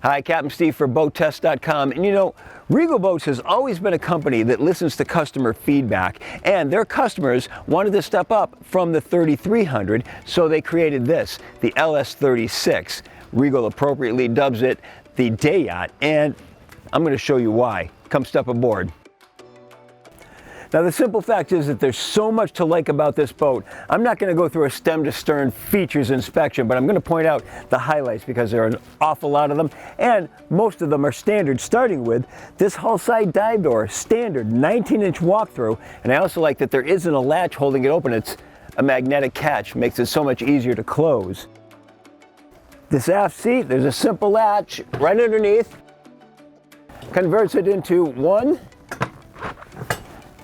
Hi, Captain Steve for BoatTEST.com. And you know, Regal Boats has always been a company that listens to customer feedback, and their customers wanted to step up from the 3300, so they created this, the LS36. Regal appropriately dubs it the day yacht, and I'm going to show you why. Come step aboard. Now, the simple fact is that there's so much to like about this boat. I'm not going to go through a stem to stern features inspection, but I'm going to point out the highlights because there are an awful lot of them, and most of them are standard, starting with this hull side dive door, standard 19-inch walkthrough, and I also like that there isn't a latch holding it open. It's a magnetic catch, makes it so much easier to close. This aft seat, there's a simple latch right underneath, converts it into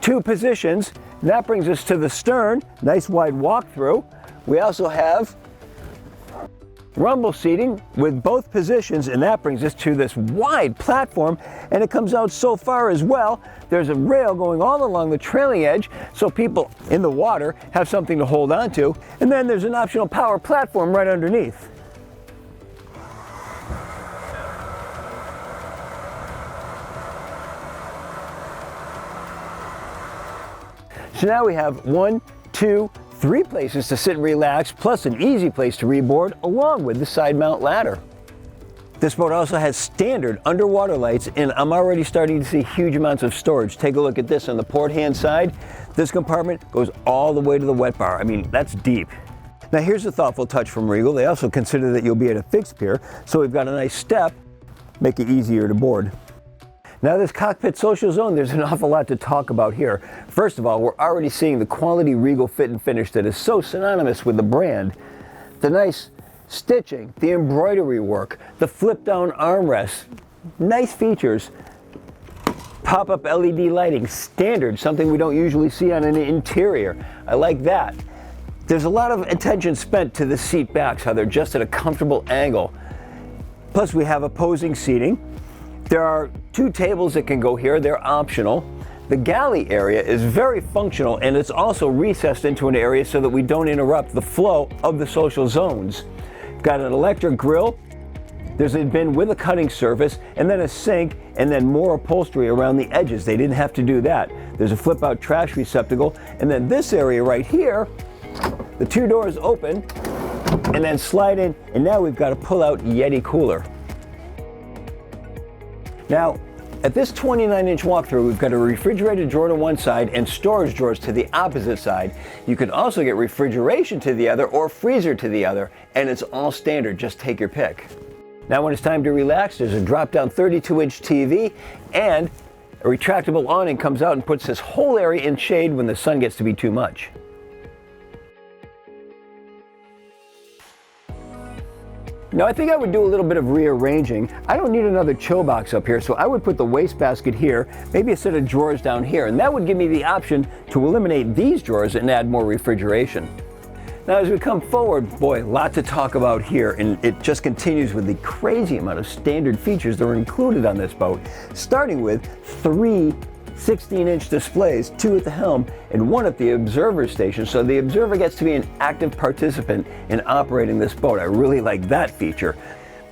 two positions, and that brings us to the stern. Nice wide walkthrough. We also have rumble seating with both positions, and that brings us to this wide platform, and it comes out so far as well. There's a rail going all along the trailing edge so people in the water have something to hold on to, and then there's an optional power platform right underneath. So now we have 1, 2, 3 places to sit and relax, plus an easy place to reboard, along with the side mount ladder. This boat also has standard underwater lights, and I'm already starting to see huge amounts of storage. Take a look at this on the port hand side. This compartment goes all the way to the wet bar. I mean, that's deep. Now here's a thoughtful touch from Regal. They also consider that you'll be at a fixed pier, so we've got a nice step, make it easier to board. Now this cockpit social zone, there's an awful lot to talk about here. First of all, we're already seeing the quality Regal fit and finish that is so synonymous with the brand. The nice stitching, the embroidery work, the flip down armrests, nice features. Pop-up LED lighting, standard, something we don't usually see on an interior. I like that. There's a lot of attention spent to the seat backs, how they're just at a comfortable angle. Plus we have opposing seating. There are 2 tables that can go here, they're optional. The galley area is very functional, and it's also recessed into an area so that we don't interrupt the flow of the social zones. We've got an electric grill, there's a bin with a cutting surface, and then a sink, and then more upholstery around the edges. They didn't have to do that. There's a flip out trash receptacle, and then this area right here, the 2 doors open, and then slide in, and now we've got a pull out YETI Cooler. Now, at this 29-inch walkthrough, we've got a refrigerated drawer to one side and storage drawers to the opposite side. You can also get refrigeration to the other or freezer to the other, and it's all standard, just take your pick. Now when it's time to relax, there's a drop-down 32-inch TV, and a retractable awning comes out and puts this whole area in shade when the sun gets to be too much. Now I think I would do a little bit of rearranging. I don't need another chill box up here, so I would put the wastebasket here, maybe a set of drawers down here, and that would give me the option to eliminate these drawers and add more refrigeration. Now as we come forward, boy, lot to talk about here, and it just continues with the crazy amount of standard features that are included on this boat, starting with 3 16-inch displays, 2 at the helm and 1 at the observer station, so the observer gets to be an active participant in operating this boat. I really like that feature.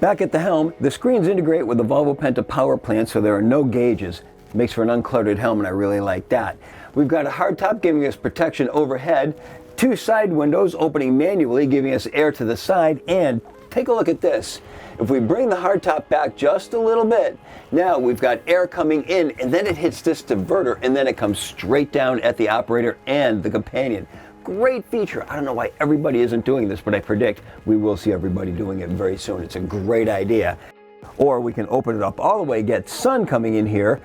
Back at the helm, the screens integrate with the Volvo Penta power plant, so there are no gauges. It makes for an uncluttered helm, and I really like that. We've got a hardtop giving us protection overhead, 2 side windows opening manually, giving us air to the side, and take a look at this. If we bring the hardtop back just a little bit, now we've got air coming in, and then it hits this diverter, and then it comes straight down at the operator and the companion. Great feature. I don't know why everybody isn't doing this, but I predict we will see everybody doing it very soon. It's a great idea. Or we can open it up all the way, get sun coming in here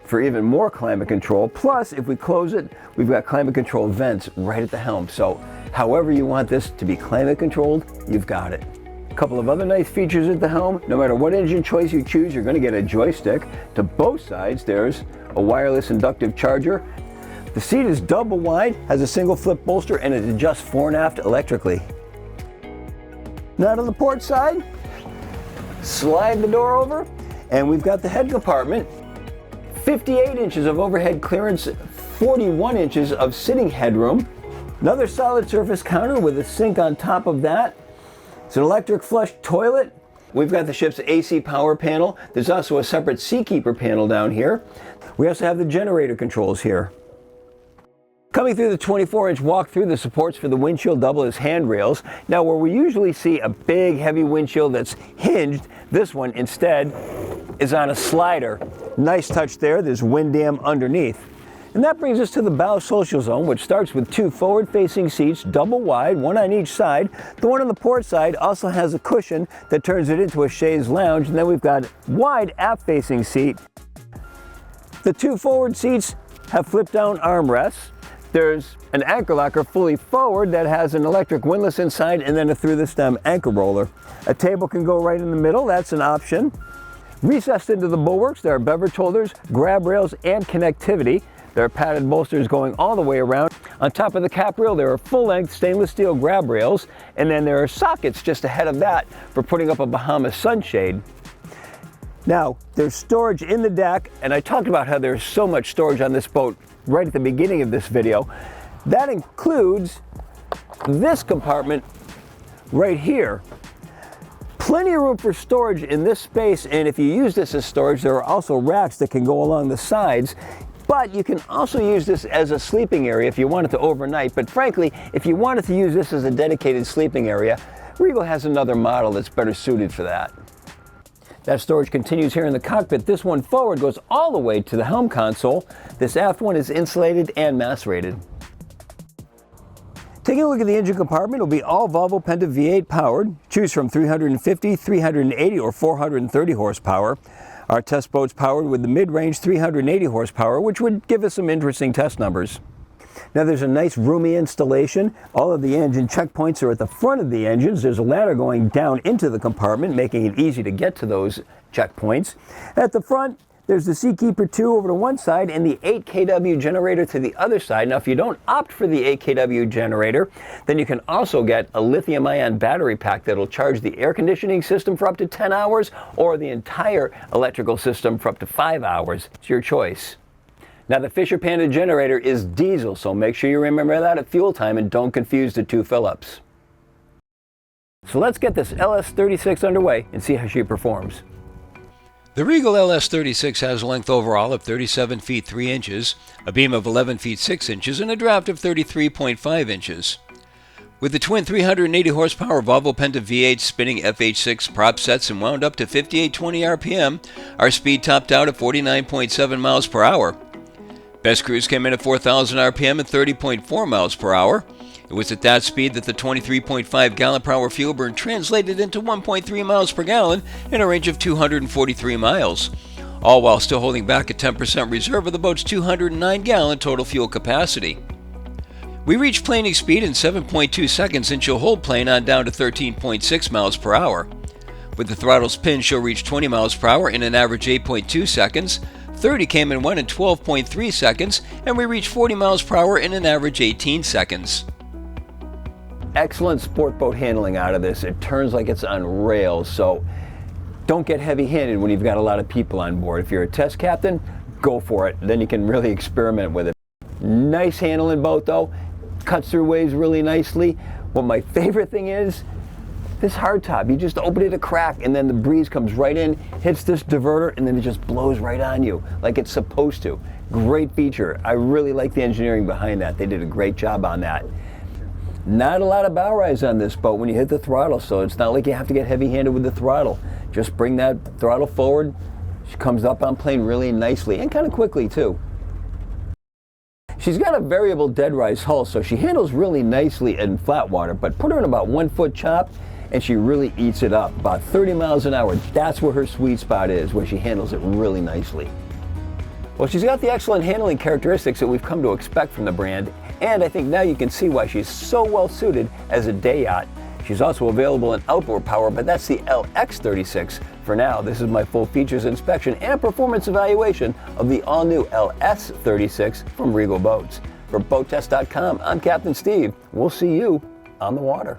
for even more climate control. Plus, if we close it, we've got climate control vents right at the helm. So however you want this to be climate controlled, you've got it. A couple of other nice features at the helm. No matter what engine choice you choose, you're going to get a joystick. To both sides, there's a wireless inductive charger. The seat is double wide, has a single flip bolster, and it adjusts fore and aft electrically. Now to the port side, slide the door over, and we've got the head compartment. 58 inches of overhead clearance, 41 inches of sitting headroom. Another solid surface counter with a sink on top of that. It's an electric flush toilet, We've got the ship's AC power panel. There's also a separate Seakeeper panel down here. We also have the generator controls here. Coming through the 24-inch walk-through, the supports for the windshield double as handrails. Now, where we usually see a big, heavy windshield that's hinged, this one instead is on a slider. Nice touch there. There's wind dam underneath. And that brings us to the bow social zone, which starts with 2 forward-facing seats, double wide, one on each side. The one on the port side also has a cushion that turns it into a chaise lounge, and then we've got a wide aft-facing seat. The 2 forward seats have flip-down armrests. There's an anchor locker fully forward that has an electric windlass inside and then a through-the-stem anchor roller. A table can go right in the middle, that's an option. Recessed into the bulwarks, there are beverage holders, grab rails, and connectivity. There are padded bolsters going all the way around. On top of the cap rail, there are full-length stainless steel grab rails, and then there are sockets just ahead of that for putting up a Bahamas sunshade. Now, there's storage in the deck, and I talked about how there's so much storage on this boat right at the beginning of this video. That includes this compartment right here. Plenty of room for storage in this space, and if you use this as storage, there are also racks that can go along the sides. But you can also use this as a sleeping area if you wanted to overnight. But frankly, if you wanted to use this as a dedicated sleeping area, Regal has another model that's better suited for that. That storage continues here in the cockpit. This one forward goes all the way to the helm console. This aft one is insulated and mass-rated. Taking a look at the engine compartment, it'll be all Volvo Penta V8 powered. Choose from 350, 380, or 430 horsepower. Our test boat's powered with the mid-range 380 horsepower, which would give us some interesting test numbers. Now there's a nice roomy installation. All of the engine checkpoints are at the front of the engines. There's a ladder going down into the compartment, making it easy to get to those checkpoints. At the front, there's the Seakeeper 2 over to one side and the 8 kW generator to the other side. Now if you don't opt for the 8 kW generator, then you can also get a lithium-ion battery pack that'll charge the air conditioning system for up to 10 hours or the entire electrical system for up to 5 hours. It's your choice. Now the Fisher Panda generator is diesel, so make sure you remember that at fuel time and don't confuse the 2 fill-ups. So let's get this LS36 underway and see how she performs. The Regal LS36 has a length overall of 37 feet 3 inches, a beam of 11 feet 6 inches, and a draft of 33.5 inches. With the twin 380 horsepower Volvo Penta V8 spinning FH6 prop sets and wound up to 5820 RPM, our speed topped out at 49.7 miles per hour. Best cruise came in at 4,000 RPM and 30.4 miles per hour. It was at that speed that the 23.5 gallon per hour fuel burn translated into 1.3 miles per gallon in a range of 243 miles, all while still holding back a 10% reserve of the boat's 209 gallon total fuel capacity. We reached planing speed in 7.2 seconds and she'll hold plane on down to 13.6 miles per hour. With the throttles pinned, she'll reach 20 miles per hour in an average 8.2 seconds, 30 came and went in 12.3 seconds, and we reached 40 miles per hour in an average 18 seconds. Excellent sport boat handling out of this. It turns like it's on rails, so don't get heavy-handed when you've got a lot of people on board. If you're a test captain, go for it. Then you can really experiment with it. Nice handling boat though. Cuts through waves really nicely. What my favorite thing is, this hardtop, you just open it a crack and then the breeze comes right in, hits this diverter, and then it just blows right on you like it's supposed to. Great feature. I really like the engineering behind that. They did a great job on that. Not a lot of bow rise on this boat when you hit the throttle, so it's not like you have to get heavy-handed with the throttle. Just bring that throttle forward. She comes up on plane really nicely and kind of quickly too. She's got a variable dead rise hull, so she handles really nicely in flat water, but put her in about 1 foot chop and she really eats it up. About 30 miles an hour, that's where her sweet spot is, where she handles it really nicely. Well, she's got the excellent handling characteristics that we've come to expect from the brand, and I think now you can see why she's so well suited as a day yacht. She's also available in outboard power, but that's the LX36 for now. This is my full features inspection and performance evaluation of the all-new LS36 from Regal Boats. For BoatTEST.com, I'm Captain Steve. We'll see you on the water.